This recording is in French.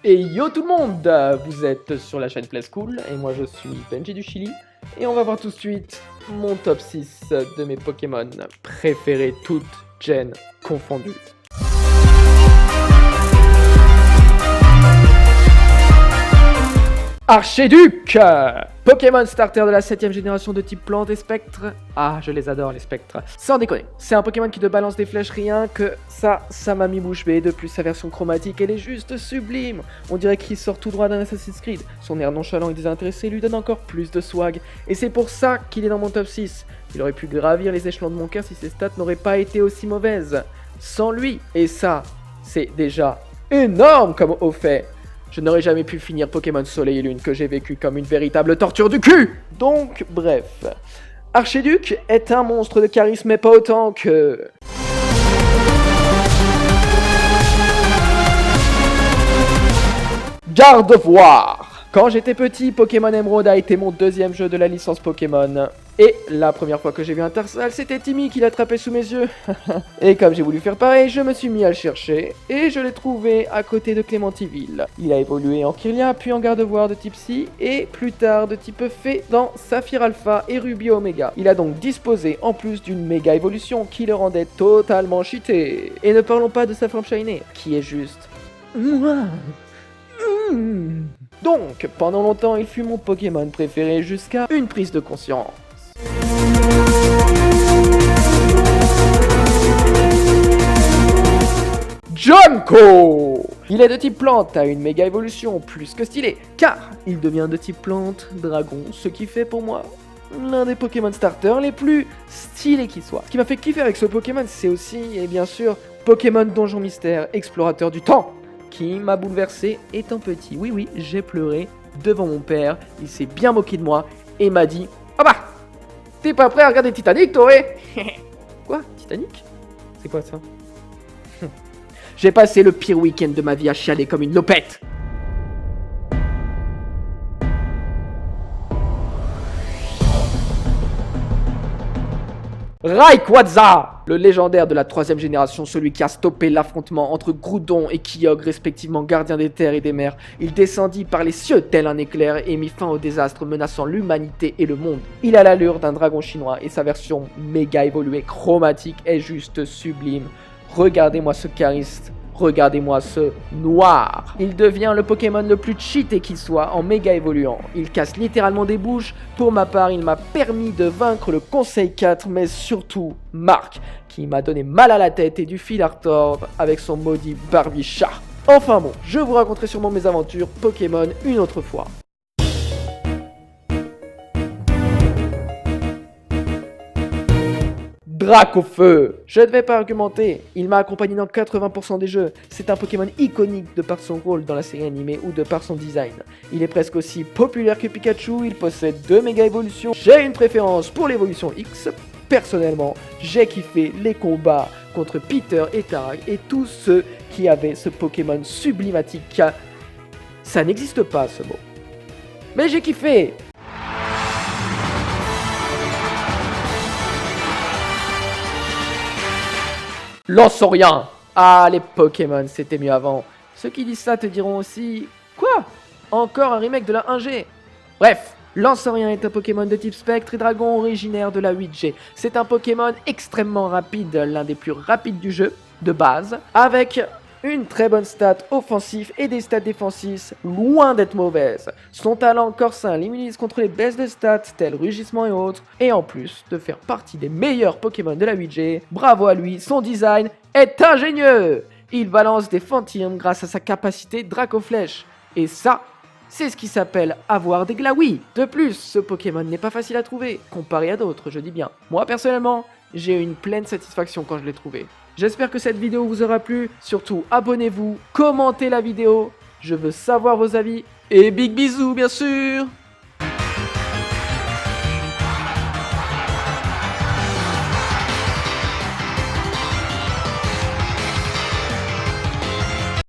Et yo tout le monde, vous êtes sur la chaîne Play School et moi je suis Benji du Chili et on va voir tout de suite mon top 6 de mes Pokémon préférés toutes gen confondues. Archiduc, Pokémon starter de la 7ème génération de type plante et spectre. Ah, je les adore les spectres. Sans déconner, c'est un Pokémon qui te balance des flèches rien que ça m'a mis bouche bée. De plus, sa version chromatique, elle est juste sublime. On dirait qu'il sort tout droit d'un Assassin's Creed. Son air nonchalant et désintéressé lui donne encore plus de swag. Et c'est pour ça qu'il est dans mon top 6. Il aurait pu gravir les échelons de mon cœur si ses stats n'auraient pas été aussi mauvaises. Sans lui, et ça, c'est déjà énorme comme au fait. Je n'aurais jamais pu finir Pokémon Soleil et Lune que j'ai vécu comme une véritable torture du cul. Donc, bref. Archiduc est un monstre de charisme mais pas autant que... Gardevoir. Quand j'étais petit, Pokémon Emerald a été mon deuxième jeu de la licence Pokémon. Et la première fois que j'ai vu un Tarsal, c'était Timmy qui l'attrapait sous mes yeux. Et comme j'ai voulu faire pareil, je me suis mis à le chercher. Et je l'ai trouvé à côté de Clémentiville. Il a évolué en Kirlia, puis en Gardevoir de type Psy, et plus tard de type Fée dans Saphir Alpha et Ruby Omega. Il a donc disposé en plus d'une méga évolution qui le rendait totalement cheaté. Et ne parlons pas de sa forme Shiny, qui est juste... Donc, pendant longtemps, il fut mon Pokémon préféré jusqu'à une prise de conscience. Junko! Il est de type plante, a une méga évolution plus que stylée, car il devient de type plante, dragon, ce qui fait pour moi l'un des Pokémon starters les plus stylés qui soient. Ce qui m'a fait kiffer avec ce Pokémon, c'est aussi, et bien sûr, Pokémon Donjon Mystère, explorateur du temps, qui m'a bouleversé étant petit. Oui, j'ai pleuré devant mon père, il s'est bien moqué de moi et m'a dit « Ah bah, t'es pas prêt à regarder Titanic, toi, ouais ?» Quoi, Titanic? C'est quoi ça? J'ai passé le pire week-end de ma vie à chialer comme une lopette. Rayquaza, le légendaire de la 3ème génération, celui qui a stoppé l'affrontement entre Groudon et Kyogre, respectivement gardien des terres et des mers. Il descendit par les cieux tel un éclair et mit fin au désastre menaçant l'humanité et le monde. Il a l'allure d'un dragon chinois et sa version méga évoluée chromatique est juste sublime. Regardez-moi ce charisme. Regardez-moi ce noir. Il devient le Pokémon le plus cheaté qu'il soit en méga évoluant. Il casse littéralement des bouches. Pour ma part, il m'a permis de vaincre le Conseil 4, mais surtout Marc, qui m'a donné mal à la tête et du fil à retordre avec son maudit Barbichat. Enfin bon, je vous raconterai sûrement mes aventures Pokémon une autre fois. Dracofeu. Je ne vais pas argumenter, il m'a accompagné dans 80% des jeux. C'est un Pokémon iconique de par son rôle dans la série animée ou de par son design. Il est presque aussi populaire que Pikachu, il possède 2 méga évolutions. J'ai une préférence pour l'évolution X. Personnellement, j'ai kiffé les combats contre Peter et Tarag et tous ceux qui avaient ce Pokémon sublimatique. Ça n'existe pas ce mot. Mais j'ai kiffé. Lanceorien. Ah, les Pokémon, c'était mieux avant. Ceux qui disent ça te diront aussi... Quoi? Encore un remake de la 1G? Bref, Lanceorien est un Pokémon de type Spectre et Dragon originaire de la 8G. C'est un Pokémon extrêmement rapide, l'un des plus rapides du jeu, de base, avec une très bonne stat offensive et des stats défensives loin d'être mauvaises. Son talent corsin l'immunise contre les baisses de stats tels rugissement et autres, et en plus de faire partie des meilleurs Pokémon de la 8G, bravo à lui, son design est ingénieux. Il balance des fantirmes grâce à sa capacité Dracoflèche, et ça, c'est ce qui s'appelle avoir des glaouis. De plus, ce Pokémon n'est pas facile à trouver, comparé à d'autres, je dis bien. Moi personnellement, j'ai eu une pleine satisfaction quand je l'ai trouvé. J'espère que cette vidéo vous aura plu, surtout abonnez-vous, commentez la vidéo, je veux savoir vos avis, et big bisous bien sûr.